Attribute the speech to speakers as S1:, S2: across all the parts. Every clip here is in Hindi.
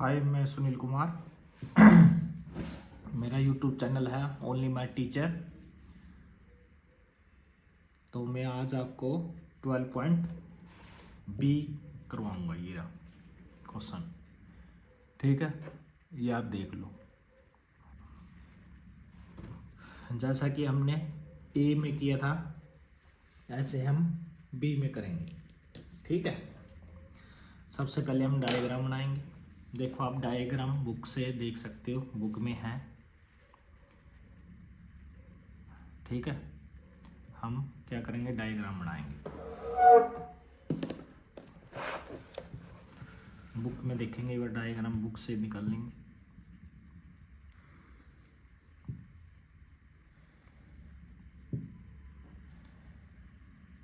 S1: हाय, मैं सुनील कुमार। मेरा यूट्यूब चैनल है ओनली माई टीचर। तो मैं आज आपको 12 पॉइंट बी करवाऊंगा। ये रहा क्वेश्चन, ठीक है। ये आप देख लो। जैसा कि हमने ए में किया था ऐसे हम बी में करेंगे, ठीक है। सबसे पहले हम डायग्राम बनाएंगे। देखो, आप डायग्राम बुक से देख सकते हो, बुक में है, ठीक है। हम क्या करेंगे, डायग्राम बनाएंगे। बुक में देखेंगे, वह डायग्राम बुक से निकाल लेंगे।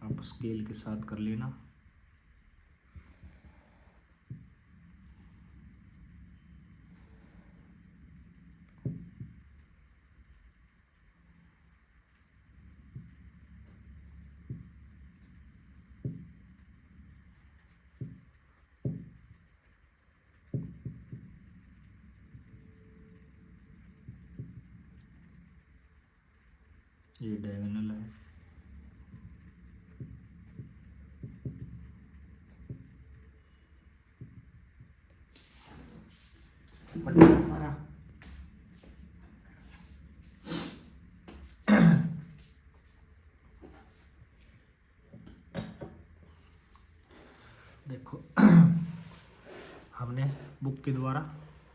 S1: आप स्केल के साथ कर लेना। ये डायगोनल है, हमारा देखो हमने बुक के द्वारा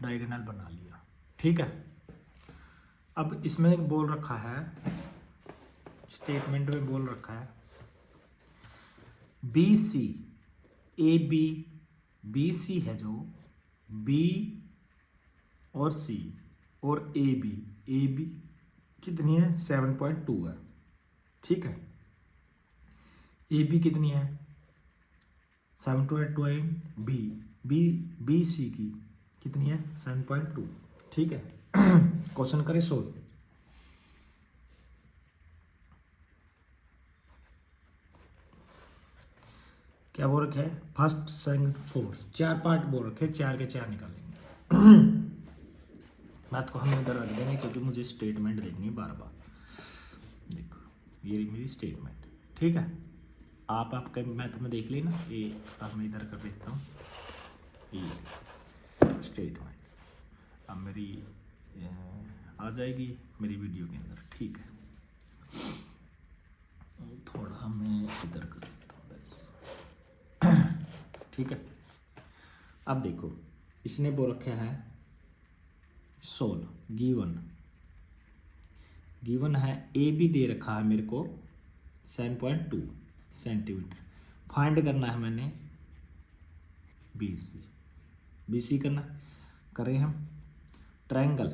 S1: डायगोनल बना लिया, ठीक है। अब इसमें बोल रखा है, स्टेटमेंट में बोल रखा है B C A B, B C है जो, बी और सी और ए बी कितनी है, 7.2 है, ठीक है। ए बी कितनी है, 7.2। बी बी बी सी की कितनी है, 7.2, ठीक है। क्वेश्चन करें सोल्व। क्या बोल रखे है, फर्स्ट सेकंड फोर्थ, 4 पार्ट बोल रखे, 4 के 4 निकालेंगे। मैथ को हम इधर रख देंगे क्योंकि मुझे स्टेटमेंट देखनी है बार बार। देखो, ये मेरी स्टेटमेंट, ठीक है। आप आपके मैथ में देख लेना। ये अब मैं इधर कर देता हूँ, ये स्टेटमेंट अब मेरी आ जाएगी मेरी वीडियो के अंदर, ठीक है। थोड़ा मैं इधर कर देता हूँ बस, ठीक है। अब देखो, इसने बोल रखा है सोल गिवन है, ए बी दे रखा है मेरे को 7.2 सेंटीमीटर। फाइंड करना है मैंने बी सी करना। करें हम ट्रायंगल,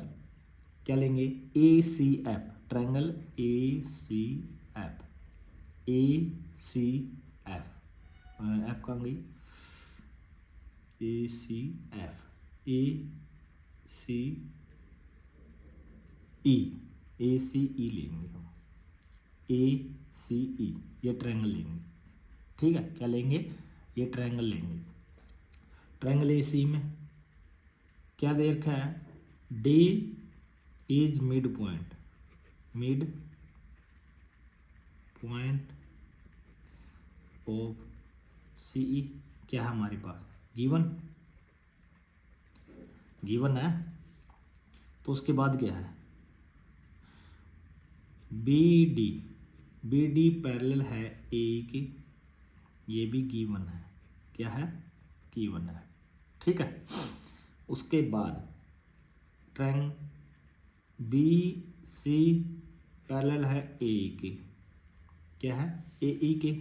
S1: क्या लेंगे, A C F, triangle A C F, A C F, F कहाँ गई, ए सी एफ, ए सी ई, ए सी ई लेंगे हम, ए सी ई, ये ट्रायंगल लेंगे, ठीक है। क्या लेंगे, ये ट्रायंगल लेंगे। ट्रायंगल ए सी में क्या दे रखा है, D is mid point of C E, क्या है हमारे पास, गिवन है। तो उसके बाद क्या है, बी डी पैरेलल है ए की, ये भी गिवन है, क्या है, गिवन है, ठीक है। उसके बाद ट्रायंगल बी सी पैरेलल है ए के, क्या है, ए ई के,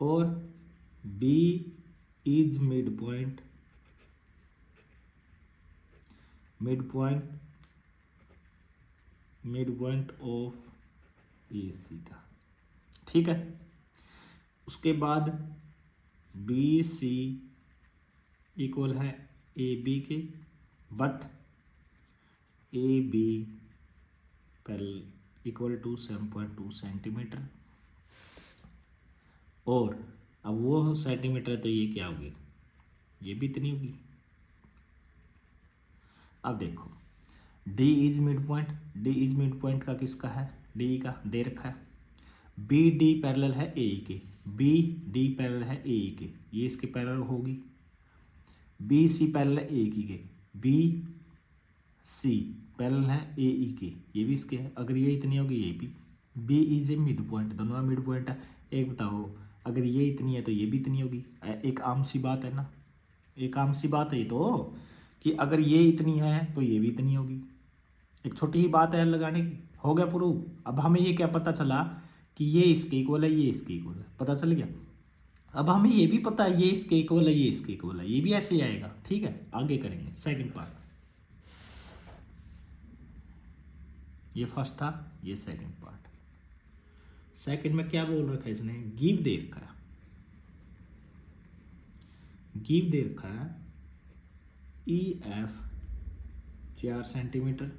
S1: और B is mid point of A C का, ठीक है। उसके बाद बी सी इक्वल है ए बी के, but A B equal to 7.2 centimetre. और अब वो सेंटीमीटर है तो ये क्या होगी, ये भी इतनी होगी, अब देखो D is mid point, D is mid point का किसका है, डी का दे रखा है। बी डी पैरेलल है ए के, बी डी पैरेलल है ए के, ये इसके पैरेलल होगी। बी सी पैरेलल है ए की के, बी सी पैरेलल है ए ई के, ये भी इसके है। अगर ये इतनी होगी ये भी। B is a mid point, दोनों मिड पॉइंट है। एक बताओ अगर ये इतनी है तो ये भी इतनी होगी। एक आम सी बात है ना, एक आम सी बात है ये तो, कि अगर ये इतनी है तो ये भी इतनी होगी। एक छोटी ही बात है लगाने की, हो गया प्रूव। अब हमें ये क्या पता चला कि ये इसके इक्वल है, ये इसके इक्वल है, पता चल गया। अब हमें ये भी पता है ये इसके इक्वल है, ये इसके इक्वल है, ये भी ऐसे ही आएगा। ठीक है, आगे करेंगे सेकंड पार्ट। ये फर्स्ट था, ये सेकंड पार्ट। सेकंड में क्या बोल रखा है इसने, गिव दे रखा है, गिव दे रखा है E F 4 centimetre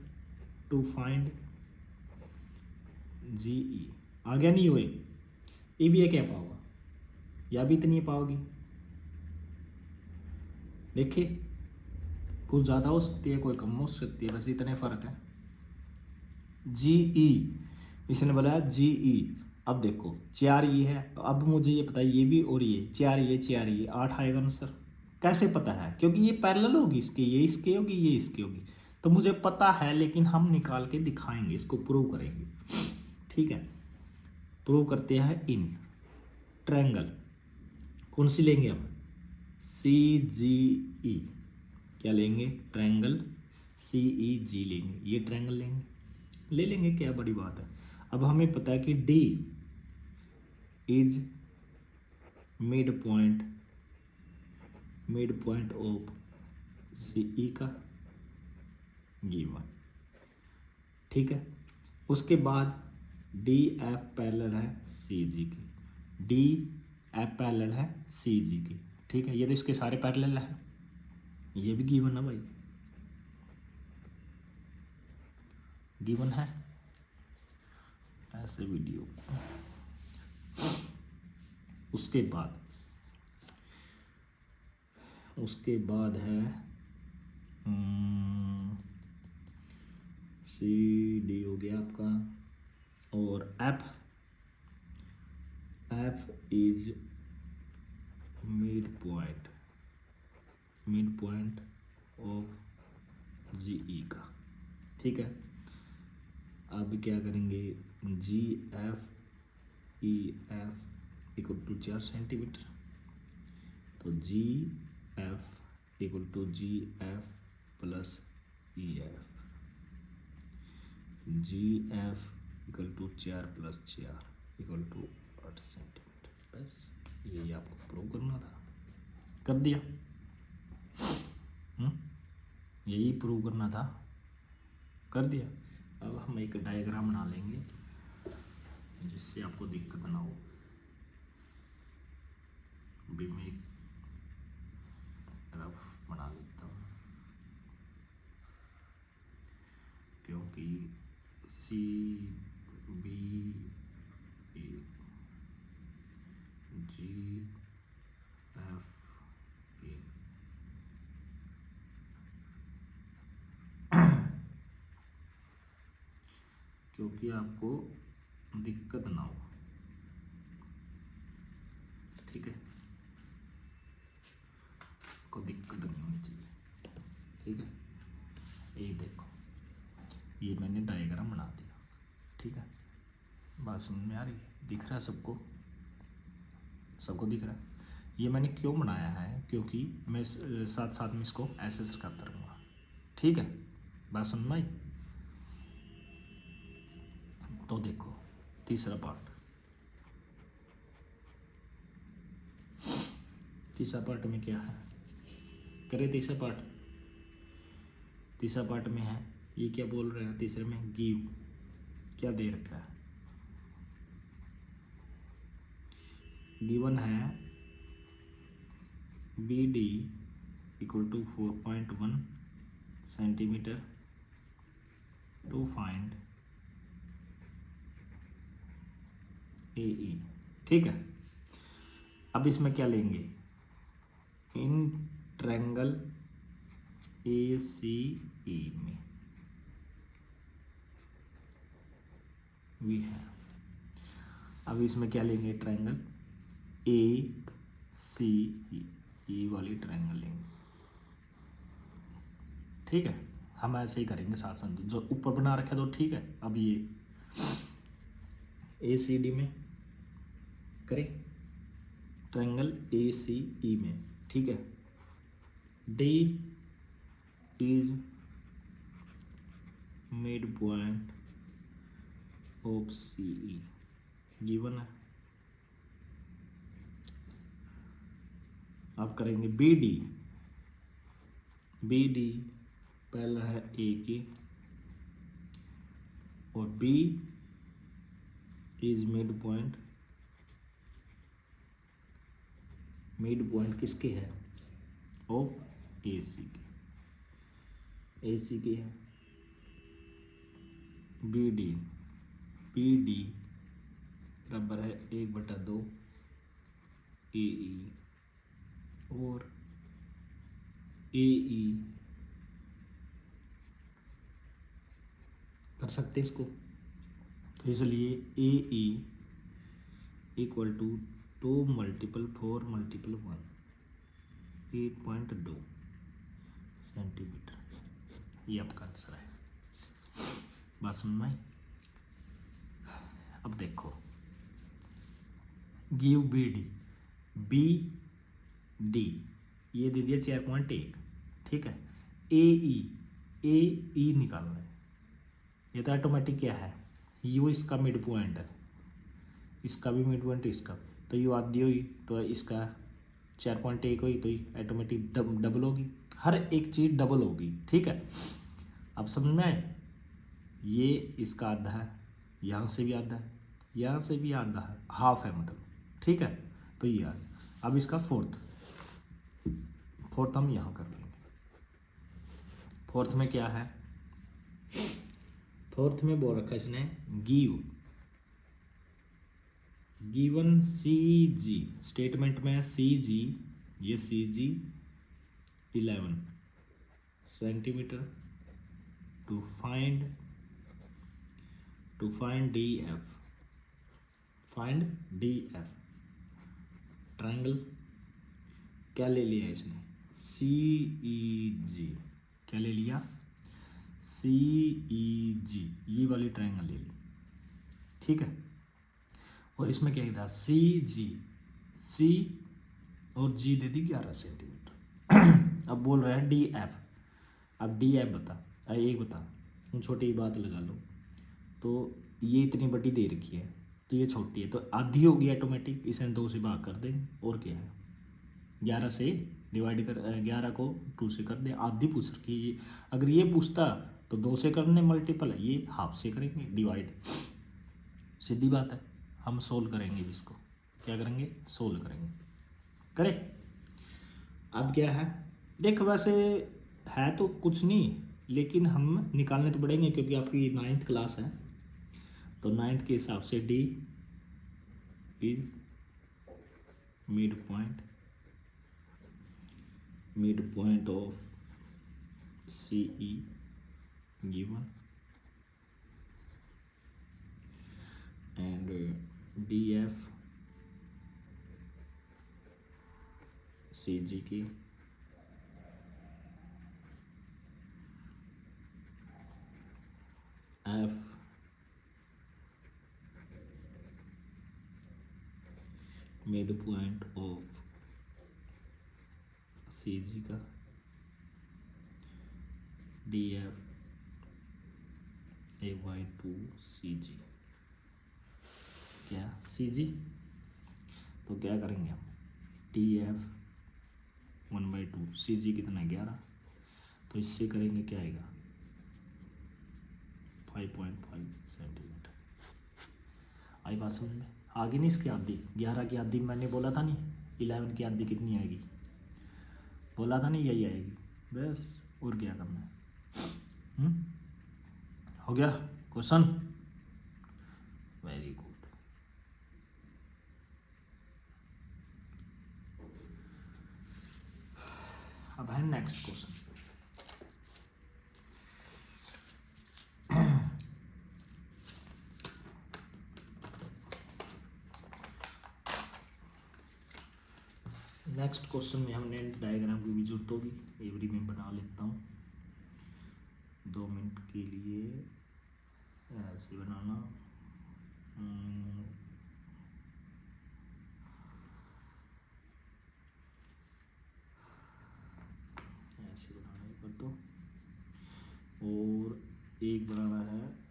S1: to find G E. आ गया नहीं हुए, ए भी है क्या पाओगा, या भी इतनी पाओगी। देखिए कुछ ज़्यादा हो सकती है, कोई कम हो सकती है, बस इतने फ़र्क है। जी ई इसने बोला जी ई। अब देखो 4 ये है, अब मुझे ये पता है ये भी और ये 4 ये 8 आएगा ना सर। कैसे पता है, क्योंकि ये पैरेलल होगी इसके, ये इसके होगी, ये इसके होगी, तो मुझे पता है। लेकिन हम निकाल के दिखाएंगे, इसको प्रूव करेंगे। ठीक है, प्रूव करते हैं इन ट्रायंगल। कौन सी लेंगे हम, सी जी ई। क्या लेंगे, ट्रायंगल सी ई जी लेंगे, ये ट्रायंगल लेंगे, ले लेंगे, क्या बड़ी बात है। अब हमें पता है कि D is mid point of C E का गिवन। ठीक है, उसके बाद डी एफ पैरेलल है सी जी की, डी एफ पैरेलल है सी जी की। ठीक है, ये तो इसके सारे पैरेलल है, ये भी गिवन है भाई, गिवन है ऐसे वीडियो। उसके बाद है सी डी हो गया आपका, और F is mid point of G E का। ठीक है, अब क्या करेंगे, G F E F equal to 4 centimetre, तो G F equal to G F plus E F, G F equal to 4 plus 4 equal to 8 centimetre. बस यही आपको प्रूव करना था, कर दिया। यही प्रूव करना था, कर दिया। अब हम एक डायग्राम बना लेंगे जिससे आपको दिक्कत ना हो। भी मैं एक रफ बना लेता हूँ, क्योंकि C B A ji F A क्योंकि आपको दिक्कत ना हो। ठीक है, को दिक्कत नहीं होनी चाहिए। ठीक है, ये देखो, ये मैंने डायग्राम बना दिया। ठीक है, बात समझ में आ रही है, दिख रहा है सबको, सबको दिख रहा है। ये मैंने क्यों बनाया है, क्योंकि मैं साथ साथ में इसको ऐसे करता रहूँगा। ठीक है, बात समझ में आई। तो देखो तीसरा पार्ट में क्या है, करे तीसरा पार्ट में है, ये क्या बोल रहे हैं तीसरे में, गिव क्या दे रखा है, गिवन है B D equal to 4.1 centimetre to find A E. ठीक है, अब इसमें क्या लेंगे, इन ट्रायंगल ACE में भी है। अब इसमें क्या लेंगे, ट्रायंगल ACE, ये वाली ट्रायंगल लेंगे। ठीक है, हम ऐसे ही करेंगे साथ साथ, जो ऊपर बना रखा है तो ठीक है। अब ये ACD में करें, ट्रायंगल ACE में, ठीक है। D is mid point of CE given है। अब करेंगे BD पहला है A की, और B इज मिड पॉइंट किसके है, ऑफ AC की है। BD बराबर है 1/2 AE, और AE कर सकते इसको, तो इसलिए AE इक्वल टू 2 × 4 × 1, 8.2 सेंटीमीटर। ये आपका आंसर है। बात समझ में आई? अब देखो, गिव BD ये दे दिया 4.1, ठीक है। AE निकालना है, ये तो ऑटोमेटिक क्या है, यू इसका मिड पॉइंट है, इसका भी मिड पॉइंट, इसका, तो यू आधी हुई तो इसका 4.1 हुई, तो ऑटोमेटिक डबल होगी, हर एक चीज़ डबल होगी, ठीक है। अब समझ में आए, ये इसका आधा है, यहाँ से भी आधा है, यहाँ से भी आधा है, हाफ है मतलब, ठीक है। तो ये अब इसका फोर्थ हम यहाँ कर लेंगे। फोर्थ में क्या है, फोर्थ में बोल रखा है इसने, गिवन CG, स्टेटमेंट में CG, ये CG 11 centimetre, to find DF, triangle क्या ले लिया इसने, CEG, क्या ले लिया, CEG, ये वाली ट्रायंगल ले ली, ठीक है। और इसमें क्या था, C और G दे दी 11 सेंटीमीटर। अब बोल रहा है DF, अब DF बता, एक बता, छोटी बात लगा लो, तो ये इतनी बड़ी दे रखी है, तो ये छोटी है, तो आधी होगी ऑटोमेटिक, इसे 2 से भाग कर दें, और क्या है, 11 से डिवाइड कर, 11 को 2 से कर दे, आधी पूछ रखी है। अगर ये पूछता तो 2 से करने मल्टीपल, ये हाफ से करेंगे डिवाइड, सीधी बात है। हम सोल्व करेंगे इसको, क्या करेंगे, सोल्व करेंगे, करें। अब क्या है, देख वैसे है तो कुछ नहीं, लेकिन हम निकालने तो पड़ेंगे, क्योंकि आपकी 9th क्लास है, तो 9th के हिसाब से D is mid point of CE given, and DF CG की F mid point of CG का, DF A/2 CG, क्या CG, तो क्या करेंगे हम, DF 1/2 CG कितना 11, तो इससे करेंगे क्या आएगा 5.5 सेंटीमीटर। आई बात समझ में, आगे नहीं इसकी आधी, 11 की आधी मैंने बोला था नहीं, 11 की आधी कितनी आएगी, बोला था नहीं, यही आएगी बस, और क्या करना है। हो गया क्वेश्चन, वेरी गुड। अब है नेक्स्ट क्वेश्चन, नेक्स्ट क्वेश्चन में हमने डायग्राम की भी जरूरत होगी, एवरी में बना लेता हूँ 2 मिनट के लिए। ऐसे बनाना, ऐसे बनाना कर दो। और एक बनाना है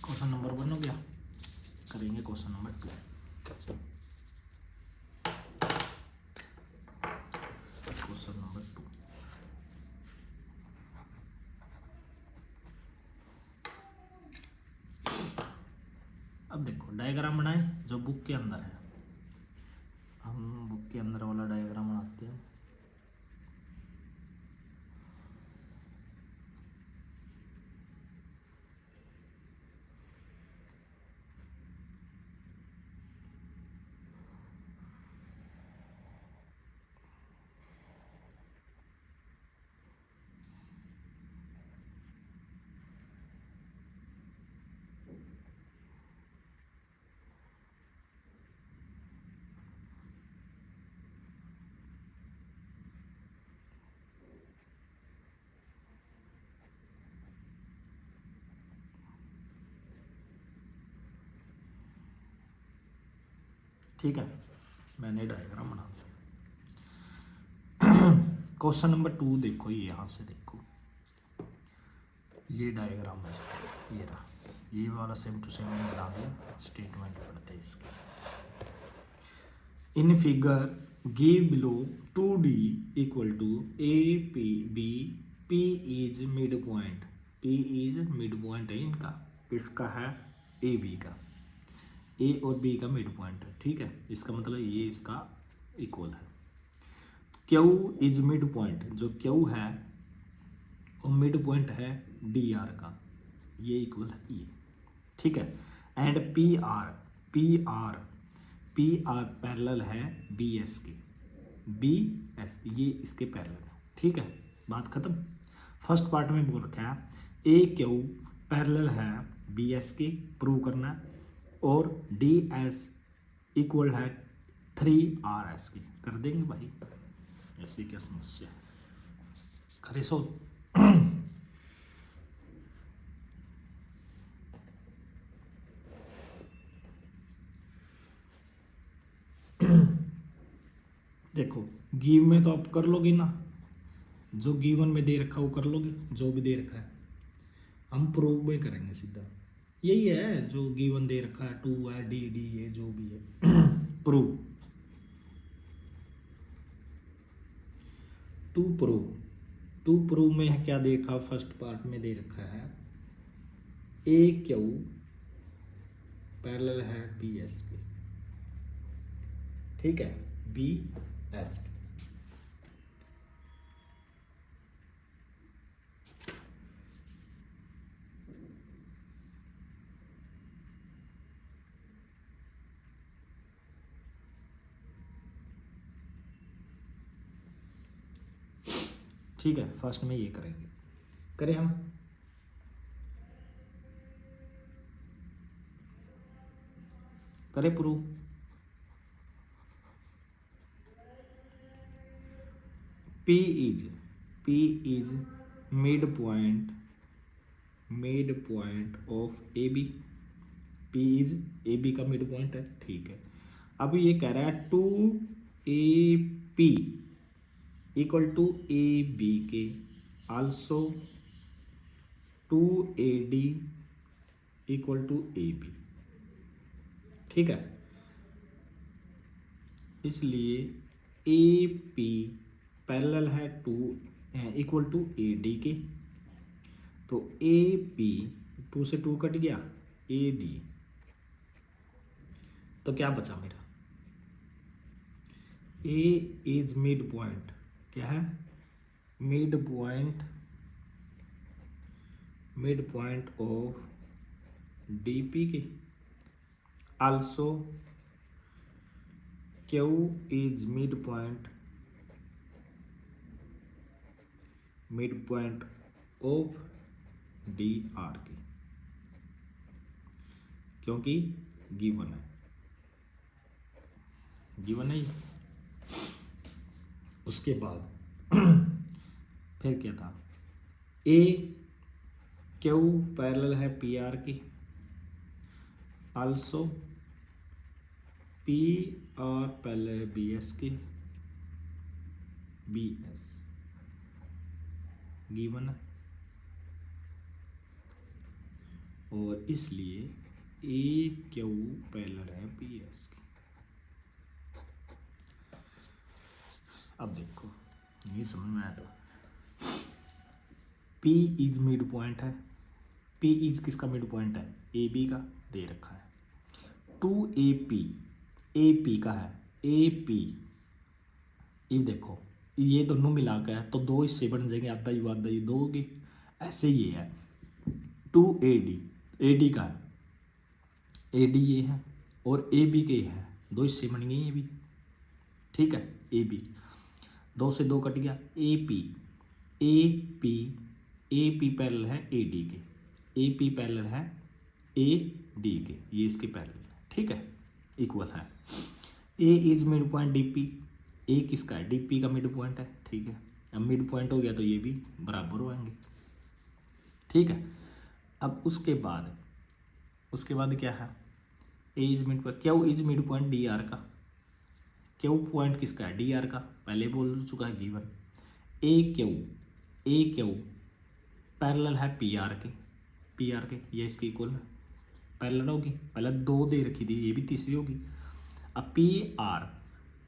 S1: क्वेश्चन नंबर 1 हो गया। करेंगे क्वेश्चन नंबर 2। क्वेश्चन नंबर 2, अब देखो डायग्राम बनाए जो बुक के अंदर है। हम बुक के अंदर वाला डायग्राम बनाते हैं। ठीक है, मैंने डायग्राम बना दिया। क्वेश्चन नंबर 2 देखो, ये यहाँ से देखो, ये डायग्राम है इसका, ये रहा, ये वाला सेम टू सेम बना दिया। स्टेटमेंट पढ़ते हैं इसके। In figure give below 2D equal to APB, P is mid point, P is mid point है इनका, इसका है AB का, A और B का मिड पॉइंट है। ठीक है, इसका मतलब ये इसका इक्वल है। Q इज मिड पॉइंट, जो Q है वो मिड पॉइंट है DR का, ये इक्वल है ये। ठीक है, एंड PR पैरेलल है BS की, BS ये इसके पैरेलल है। ठीक है, बात खत्म। फर्स्ट पार्ट में बोल रखा है AQ पैरेलल है BS की, प्रूव करना है, और DS इक्वल है 3RS की। कर देंगे भाई, ऐसी क्या समस्या है, करे सो। देखो गिव में तो आप कर लोगे ना, जो गिवन में दे रखा वो कर लोगे, जो भी दे रखा है। हम प्रूव में करेंगे सीधा, यही है जो गिवन दे रखा है, 2 है, डी है, जो भी है। प्रूव, टू प्रूव में क्या देखा, फर्स्ट पार्ट में दे रखा है AQ पैरेलल है BS के। ठीक है, BS के। ठीक है, फर्स्ट में ये करेंगे, करें हम। करें prove, P is mid point of AB, P is AB का मिड पॉइंट है। ठीक है, अब ये कह रहा है 2AP इक्वल टू AB के, also 2AD equal to AB। ठीक है, इसलिए AP पैरेलल है 2 इक्वल टू AD के, तो AP 2 से 2 कट गया, AD, तो क्या बचा मेरा, A इज मिड पॉइंट, क्या है मिड पॉइंट ऑफ डीपी के, also Q is mid point of D R के, क्योंकि गिवन है ये। उसके बाद फिर क्या था, ए क्यू पैरेलल है पी आर की, आल्सो पी आर पैरेलल है बी एस की, बी एस गिवन है, और इसलिए ए क्यू पैरेलल है बी एस की। अब देखो ये समझ में आया था, P इज मिड पॉइंट है, P इज किसका मिड पॉइंट है, ए बी का दे रखा है, 2AP ए पी का है, ए पी, ये देखो ये दोनों मिला के है तो दो हिस्से बन जाएंगे, आधा यू आधा यू, दो होगी, ऐसे ये है 2AD, AD का है, AD ये है और AB के है, दो हिस्से बन गए ये भी, ठीक है, AB दो से दो कट गया, AP पैरेलल है AD के, AP पैरेलल है AD के, ये इसके पैरेलल है, ठीक है, इक्वल है। A is mid point DP, A किसका है, DP का मिड पॉइंट है, ठीक है, अब मिड पॉइंट हो गया तो ये भी बराबर होंगे, ठीक है। अब उसके बाद क्या है, A is mid point, Q is mid point DR का, क्यू पॉइंट किसका है, DR का, पहले बोल चुका है गिवन, ए क्यू पैरेलल है PR के, ये इसके इक्वल है, पैरेलल होगी, पहले दो दे रखी थी, ये भी तीसरी होगी। अब PR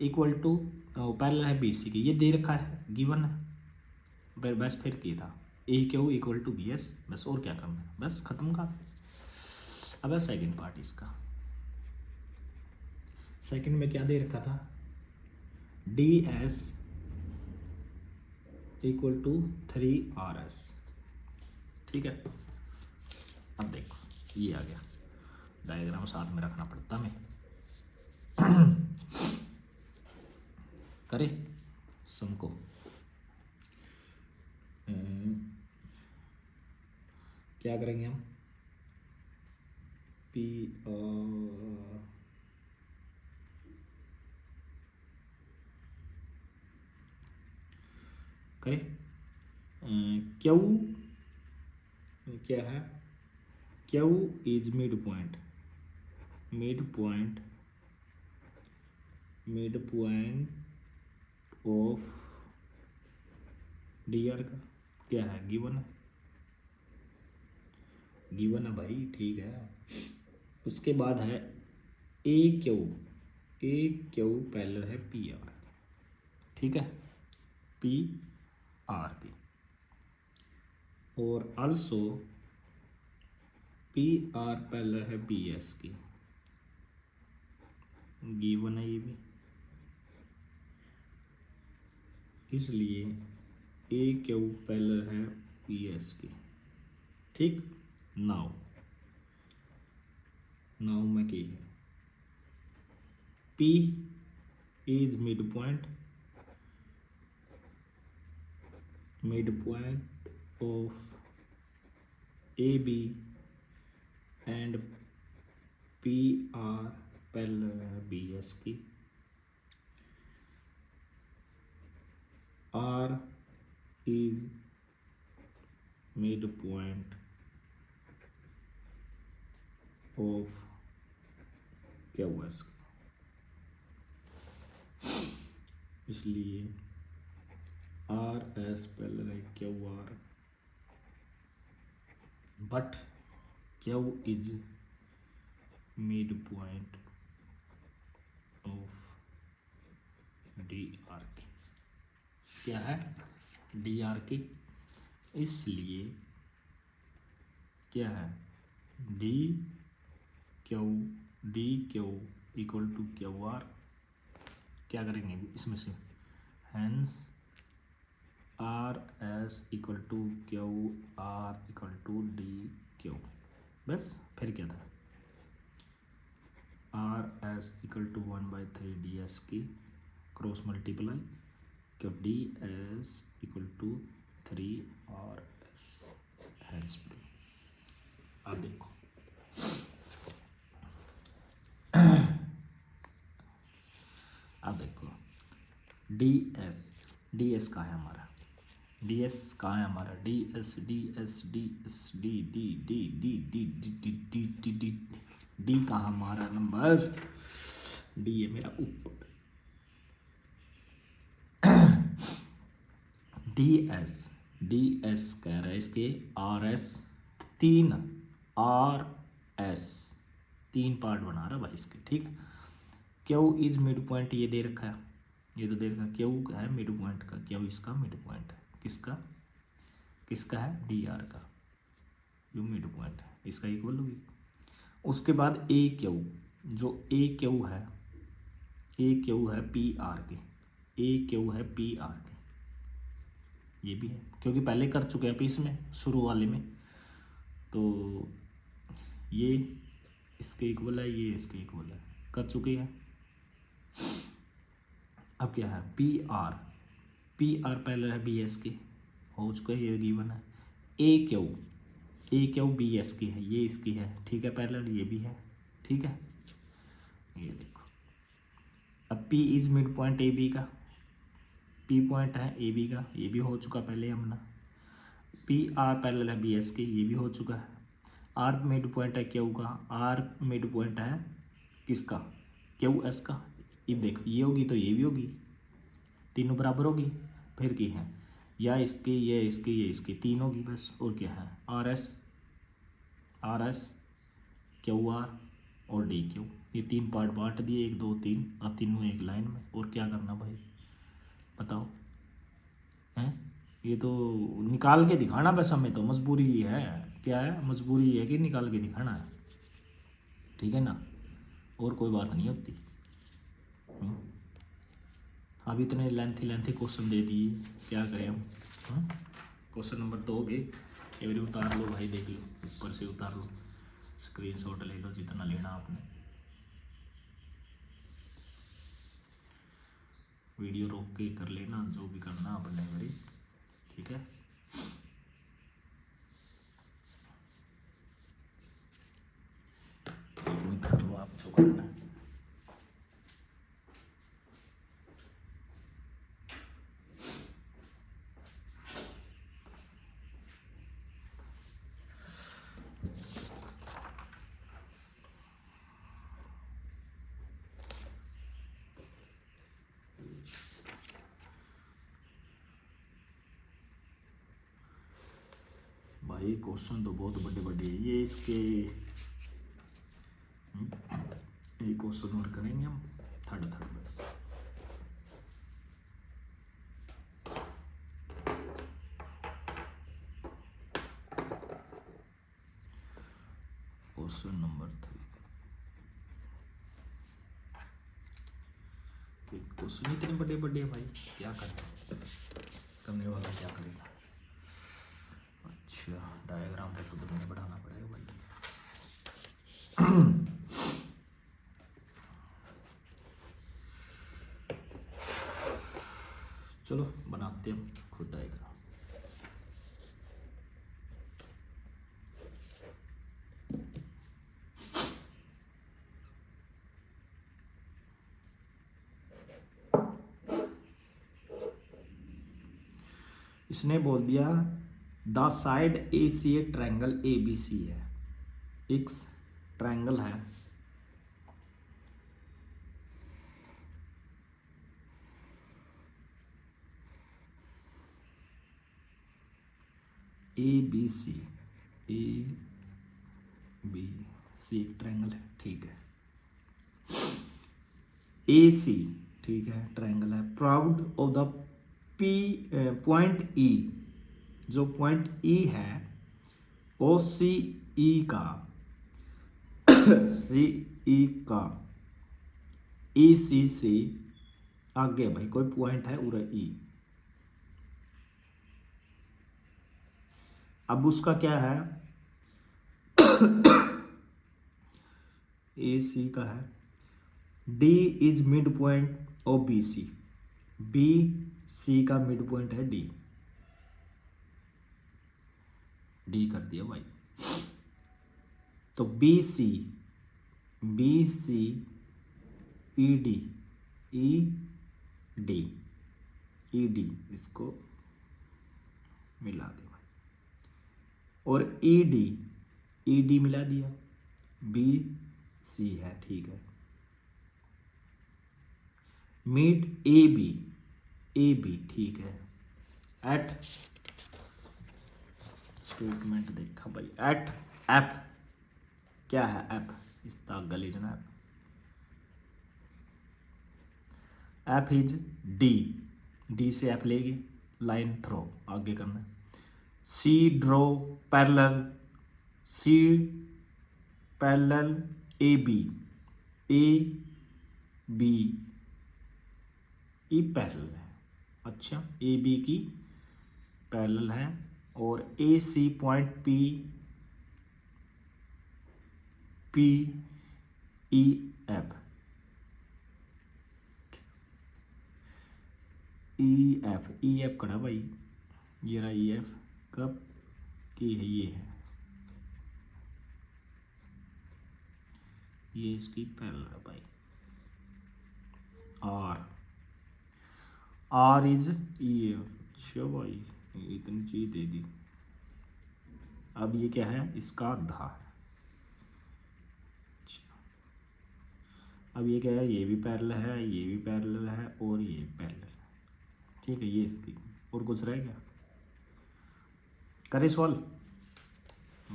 S1: इक्वल टू पैरेलल है BC की, ये दे रखा है गिवन है, बस फिर की था AQ इक्वल टू BS, बस और क्या करना है, बस खत्म का। अब है सेकेंड पार्ट इसका, सेकेंड में क्या दे रखा था, DS इक्वल टू 3RS, ठीक है। अब देखो ये आ गया, डायग्राम साथ में रखना पड़ता हमें, करे सम को, क्या करेंगे हम, P करें, क्यू क्या है, Q is mid point of DR का, क्या है गिवन है भाई, ठीक है। उसके बाद है ए क्यू पैरेलल है PR, ठीक है, PR की, और आल्सो PR पैरेलल है BS की, गिवन है ये भी, इसलिए AQ पैरेलल है BS की, ठीक। नाउ में की है, P is mid point of AB and PR parallel है BS की, R is mid point of QS, इसलिए RS पैरेलल है QR, but Q is mid point of DR की, क्या है DR की, इसलिए क्या है D Q equal to QR, क्या करेंगे इसमें से, hence S equal to Q R equal to D Q. बस फिर क्या था, R S equal to 1/3 D S की क्रॉस मल्टीप्लाई क्यों D S equal to 3 R S hence proved. अब देखो अब देखो डी एस कहाँ है हमारा, डी एस कहाँ है हमारा, D S D S D S D D D D D D D D D D D कहाँ हमारा नंबर, डी है मेरा ऊपर। डी एस कह रहा है इसके R S 3 R S 3 part बना रहा है भाई इसके, ठीक है। क्यू इज मिड पॉइंट ये दे रखा है, ये तो दे रखा है क्यू है मिड पॉइंट का, क्यू इसका मिड पॉइंट है, किसका है डी आर का, यू मिड पॉइंट है, इसका इक्वल होगी। उसके बाद ए क्यू, जो ए क्यू है पी आर के, ए क्यू है पी आर के, ये भी है क्योंकि पहले कर चुके हैं पीस में शुरू वाले में, तो ये इसके इक्वल है, ये इसके इक्वल है, कर चुके हैं। अब क्या है पी आर पहले है बी एस के, हो चुका है, ये गिवन है। ए क्यू बी एस की है, ये इसकी है, ठीक है, पहले ये भी है, ठीक है। ये देखो अब P is mid point A B का, पी पॉइंट है ए बी का, ये भी हो चुका पहले हमने। पी आर पैरेलल है बी एस के, ये भी हो चुका है। आर मिड पॉइंट है क्यू का, आर मिड पॉइंट है किसका, क्यू एस का। ये देखो ये होगी तो ये भी होगी, तीनों बराबर होगी, फिर की है या इसके ये इसके ये इसके, तीन होगी बस, और क्या है आर एस क्यू आर और डी क्यू, ये 3 पार्ट बांट दिए, 1 2 3 और तीनों एक लाइन में। और क्या करना भाई बताओ, हैं ये तो निकाल के दिखाना बस, हमें तो मजबूरी है, क्या है मजबूरी है कि निकाल के दिखाना है, ठीक है ना, और कोई बात नहीं होती। अब इतने लेंथी क्वेश्चन दे दिए, क्या करें हम। क्वेश्चन नंबर 2 हो गए, ये बार उतार लो भाई, देख लो ऊपर से उतार लो, स्क्रीनशॉट ले लो जितना लेना आपने, वीडियो रोक के कर लेना जो भी करना अपने भाई, ठीक है। कर लो आप जो करना है। भाई क्वेश्चन तो बहुत बड़े बड़े हैं ये इसके, एक क्वेश्चन और करेंगे हम, थर्ड बस। क्वेश्चन नंबर 3, क्वेश्चन इतने बड़े बड़े हैं भाई, क्या करें, करने वाला क्या करेगा। अच्छा डायग्राम तो खुद में बढ़ाना पड़ेगा भाई। चलो बनाते हैं खुद डायग्राम। इसने बोल दिया the side A C A triangle A B C है, एक ट्रायंगल है ए बी सी एक ट्रायंगल है, ठीक है। ए सी ठीक है ट्रायंगल है, proud of the P point ई, जो पॉइंट ई है ओ सी ई का सी ई का ई सी से आगे भाई कोई पॉइंट है उरा ई, अब उसका क्या है, ए सी का है, D is mid point of B C, B C का मिड पॉइंट है डी, डी कर दिया भाई। तो B C E D, E D, E D इसको मिला दे भाई, और ई डी मिला दिया, बी सी है, ठीक है। मीट ए बी, ठीक है। एट, स्टेटमेंट देखा भाई, एट एफ, क्या है एफ, इस ताक गलीजना, एफ इज डी, डी से एफ लेगी, लाइन थ्रो आगे करना, C draw parallel, C parallel A B, E parallel है, अच्छा ए बी की पैरेलल है, और A C point P E F, E F कड़ा भाई, ये रहा ई एफ, कब की है, ये है, ये इसकी पैरेलल है भाई। आर इज ई, अच्छा भाई इतनी चीज दे दी। अब ये क्या है, इसका आधा है, अच्छा। अब ये क्या है, ये भी पैरेलल है, ये भी पैरेलल है, और ये पैरेलल है, ठीक है। ये इसकी, और कुछ रह गया, करे सॉल्व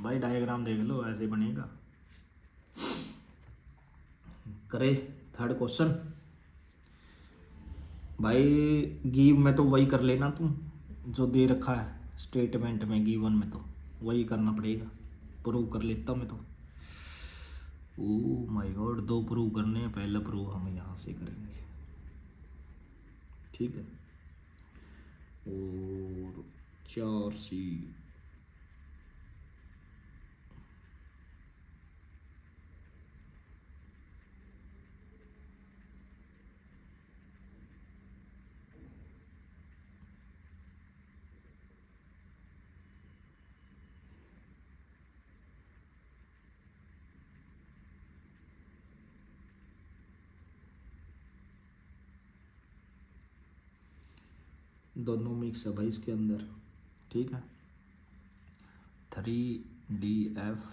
S1: भाई, डायग्राम देख लो ऐसे बनेगा। करे थर्ड क्वेश्चन भाई, गिव में तो वही कर लेना तुम जो दे रखा है स्टेटमेंट में, गिवन में तो वही करना पड़ेगा। प्रूव कर लेता मैं तो, ओ माय गॉड, दो प्रूव करने हैं, पहला प्रूव हम यहाँ से करेंगे, ठीक है। और 4C, दोनों मिक्स है भाई इसके अंदर, ठीक है। 3DF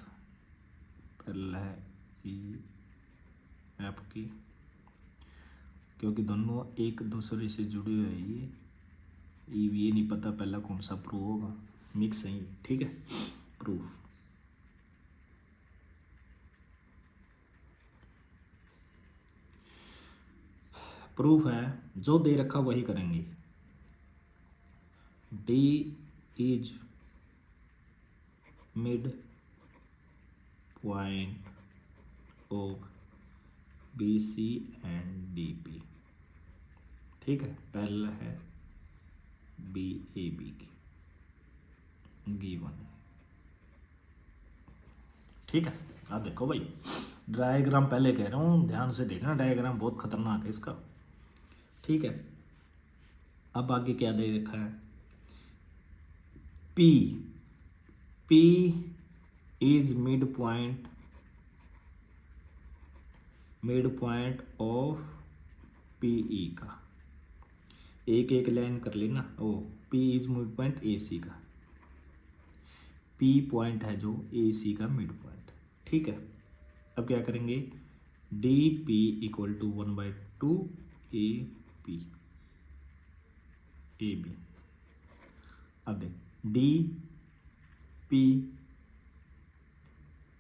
S1: पैरेलल है ई एफ की, क्योंकि दोनों एक दूसरे से जुड़े हुए हैं, ये नहीं पता पहला कौन सा प्रूफ होगा, मिक्स है, ठीक है। प्रूफ, प्रूफ है जो दे रखा वही करेंगे। D is mid point of B C and D P, ठीक है। पैरेलल है बी ए बी की, गिवन है, ठीक है। अब देखो भाई, डायग्राम पहले कह रहा हूँ ध्यान से देखना, डायग्राम बहुत खतरनाक है इसका, ठीक है। अब आगे क्या दे रखा है, P is mid point of P E का, एक एक लाइन कर लेना, O P is mid point A C का, पी पॉइंट है जो ए सी का मिड पॉइंट, ठीक है। अब क्या करेंगे, D P equal to 1/2 A B, अब देख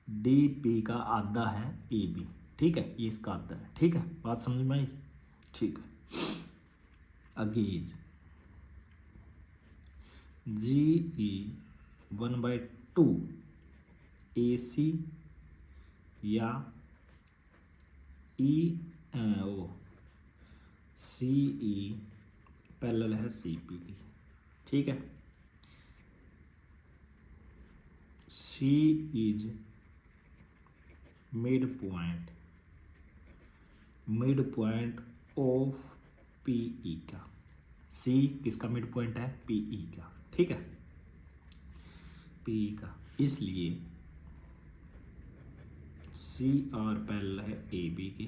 S1: डी पी का आधा है ए बी, ठीक है, ये इसका आधा है, ठीक है। बात समझ में आई, ठीक है। अगेज जी ई 1/2 ए सी या ई ओ सी ई पैरेलल है सी पी की, ठीक है। C is mid point of P E का। सी किसका मिड पॉइंट है? पीई का, ठीक है, पीई का। इसलिए सी आर पैरेलल है ए बी के,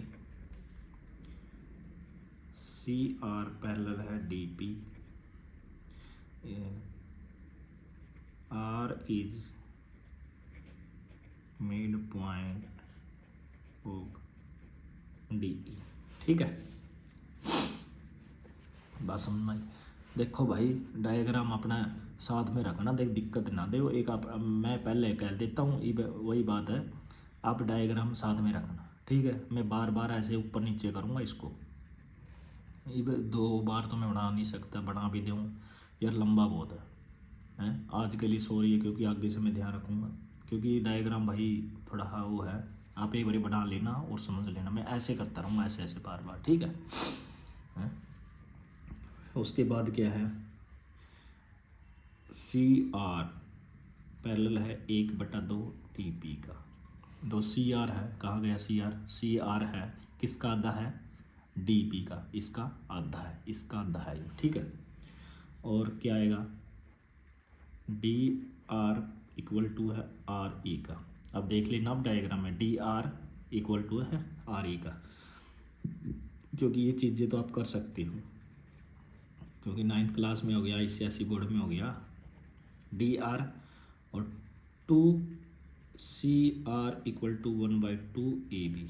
S1: सी आर पैरेलल है D P, R is mid point of D E, ठीक है। बस समझ में। देखो भाई डायग्राम अपना साथ में रखना, देख दिक्कत ना दे। एक आप मैं पहले कह देता हूँ, वही बात है, आप डायग्राम साथ में रखना, ठीक है। मैं बार बार ऐसे ऊपर नीचे करूँगा इसको, ये 2 बार तो मैं बना नहीं सकता, बना भी दूँ यार लंबा बहुत है। आज के लिए सॉरी है, क्योंकि आगे से मैं ध्यान रखूँगा, क्योंकि डायग्राम भाई थोड़ा हाँ वो है, आप एक बार बना लेना और समझ लेना। मैं ऐसे करता रहूँगा, ऐसे ऐसे बार बार, ठीक है। उसके बाद क्या है, सी आर पैरेलल है 1/2 टी पी का। दो सी आर है, कहाँ गया सी आर? सी आर है किसका आधा है? डी पी का, इसका आधा है, इसका आधा है, ठीक है। और क्या आएगा? डी आर इक्वल टू है आर ई का। अब देख लेना, अब डायग्राम में डी आर इक्वल टू है आर ई का, क्योंकि ये चीज़ें तो आप कर सकते हो, क्योंकि 9th क्लास में हो गया, ICSE बोर्ड में हो गया। डी आर और 2 C R equal to 1/2 A B.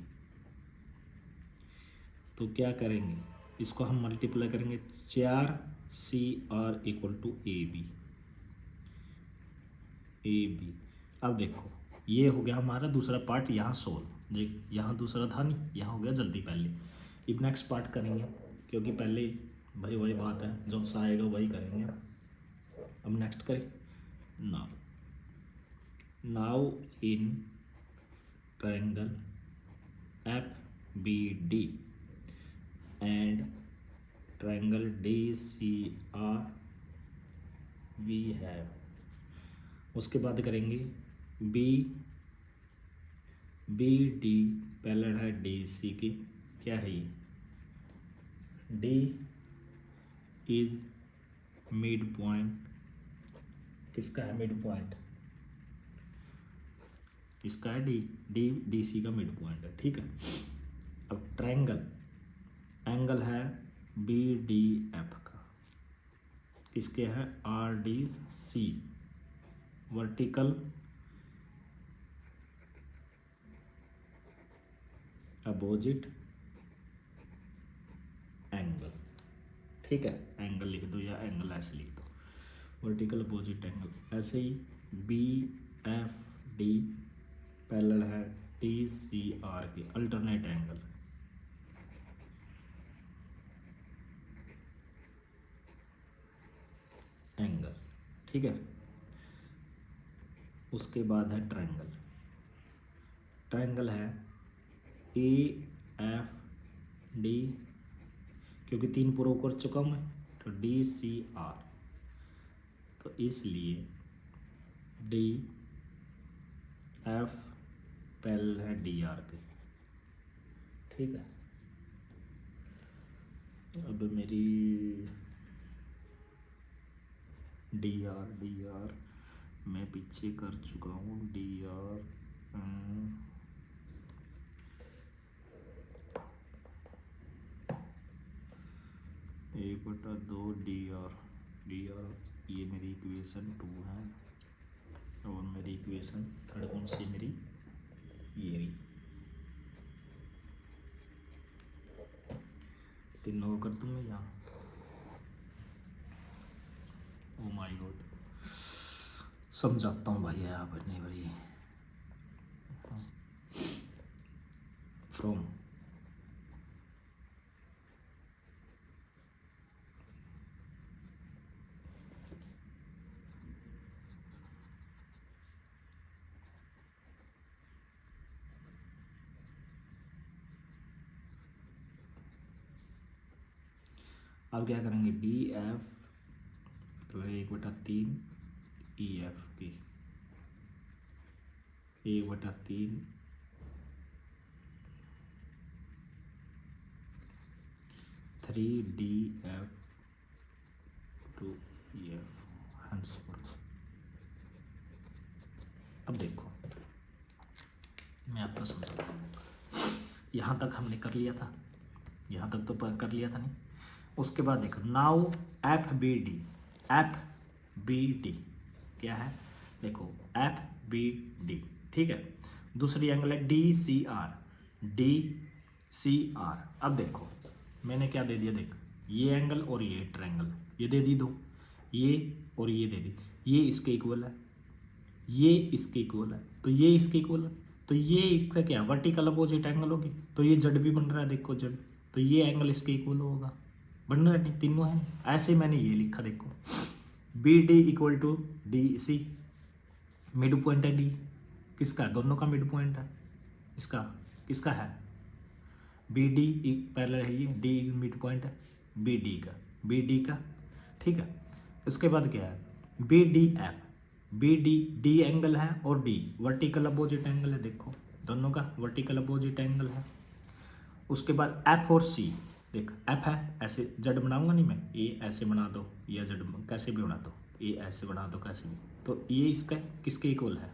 S1: तो क्या करेंगे, इसको हम मल्टीप्लाई करेंगे, 4 C R equal to A B. अब देखो ये हो गया हमारा दूसरा पार्ट, यहाँ सोल्व, यहाँ दूसरा था नहीं, यहाँ हो गया जल्दी पहले। अब नेक्स्ट पार्ट करेंगे, क्योंकि पहले भाई वही बात है, जो सा आएगा वही करेंगे। अब नेक्स्ट करें, now in triangle F B D and triangle D C R we have. उसके बाद करेंगे बी डी पैरेलल है डी सी की, क्या है ये? डी इज मिड पॉइंट, किसका है मिड पॉइंट? इसका है डी सी का मिड पॉइंट है, ठीक है। अब ट्रायंगल एंगल है बी डी एफ का, किसके है? R D C, vertical opposite angle, ठीक है। एंगल लिख दो या एंगल ऐसे लिख दो, वर्टिकल अपोजिट एंगल। ऐसे ही बी एफ डी पैरेलल है टी सी आर के, अल्टरनेट एंगल, ठीक है। उसके बाद है ट्रायंगल है ए एफ डी, क्योंकि 3 प्रूव कर चुका मैं, तो डी सी आर, तो इसलिए डी एफ पैरेलल है डी आर के, ठीक है। अब मेरी डी आर मैं पीछे कर चुका हूँ, डी आर 1/2 डी आर ये मेरी इक्वेशन 2 है, और मेरी इक्वेशन 3 कौन सी मेरी? ये रही। तीनों कर दूँ मैं यहाँ, ओ माय गॉड, समझाता हूँ भाई आप अपने बड़ी फ्रॉम अब क्या करेंगे, डी एफ तो 1/3 ई एफ की, 1/3 3df to EF henceforth। अब देखो मैं आपको समझाता हूँ। यहाँ तक हमने कर लिया था, यहाँ तक तो कर लिया था नहीं। उसके बाद देखो नाउ FBD क्या है, देखो FBD, ठीक है। दूसरी एंगल है DCR। अब देखो मैंने क्या दे दिया, देख ये एंगल और ये ट्रायंगल ये दे दी दो, ये और ये दे दी, ये इसके इक्वल है, ये इसके इक्वल है, तो ये इसके इक्वल है, तो ये इसका क्या वर्टिकल अपोजिट एंगल होगी, तो ये जड़ भी बन रहा है, देखो जड़, तो ये एंगल इसके इक्वल होगा, बन रहा है नहीं, तीनों है। ऐसे मैंने ये लिखा, देखो BD equal to DC, mid point है D, किसका, दोनों का मिड पॉइंट है, इसका किसका है, BD पहले है ये, D मिड पॉइंट है BD का, ठीक है। इसके बाद क्या है BDF, D एंगल है और D वर्टिकल अपोजिट एंगल है, देखो दोनों का वर्टिकल अपोजिट एंगल है। उसके बाद F और C, देख F है, ऐसे जड़ बनाऊंगा नहीं मैं, ये ऐसे बना दो या जड़ कैसे भी बना दो, ये ऐसे बना दो कैसे भी, तो ये इसका किसके इक्वल है,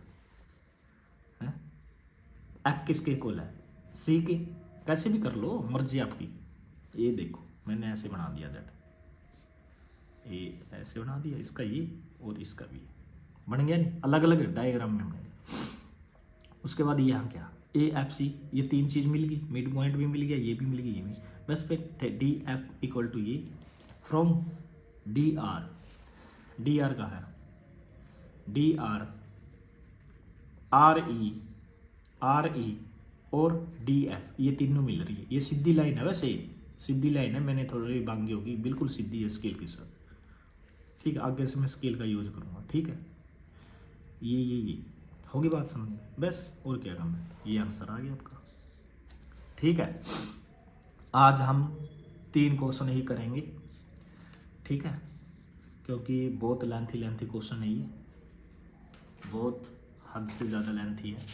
S1: F किसके इक्वल है, C के, कैसे भी कर लो मर्जी आपकी। ये देखो मैंने ऐसे बना दिया जड़, ये ऐसे बना दिया, इसका ये और इसका भी बन गया नहीं, अलग अलग डायग्राम में बनेगा। उसके बाद यहाँ क्या AFC, ये तीन चीज़ मिल गई, मिड पॉइंट भी मिल गया, ये भी मिल गई, ये भी, बस फिर DF इक्वल टू ये फ्रॉम DR का है DR RE और DF, ये तीनों मिल रही है, ये सीधी लाइन है, वैसे सीधी लाइन है, मैंने थोड़ी बांगी होगी, बिल्कुल सीधी है स्केल के साथ, ठीक है। आगे से मैं स्केल का यूज करूँगा, ठीक है। ये होगी बात समझ में, बस और क्या करना है, ये आंसर आ गया आपका, ठीक है। आज हम 3 क्वेश्चन ही करेंगे, ठीक है, क्योंकि बहुत लेंथी क्वेश्चन है ये, बहुत हद से ज़्यादा लेंथी है,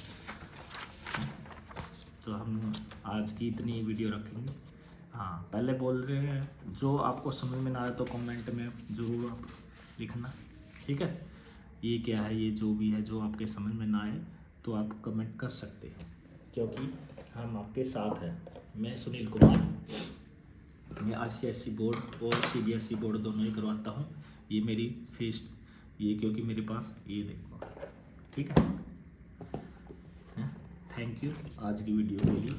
S1: तो हम आज की इतनी वीडियो रखेंगे। हाँ पहले बोल रहे हैं, जो आपको समझ में ना आए तो कमेंट में ज़रूर आप लिखना, ठीक है। ये क्या है, ये जो भी है, जो आपके समझ में ना आए तो आप कमेंट कर सकते हैं, क्योंकि हम आपके साथ हैं। मैं सुनील कुमार, मैं ICSE बोर्ड और CBSE बोर्ड दोनों ही करवाता हूँ। ये मेरी फीस, ये क्योंकि मेरे पास ये देखो, ठीक है। थैंक यू आज की वीडियो के लिए।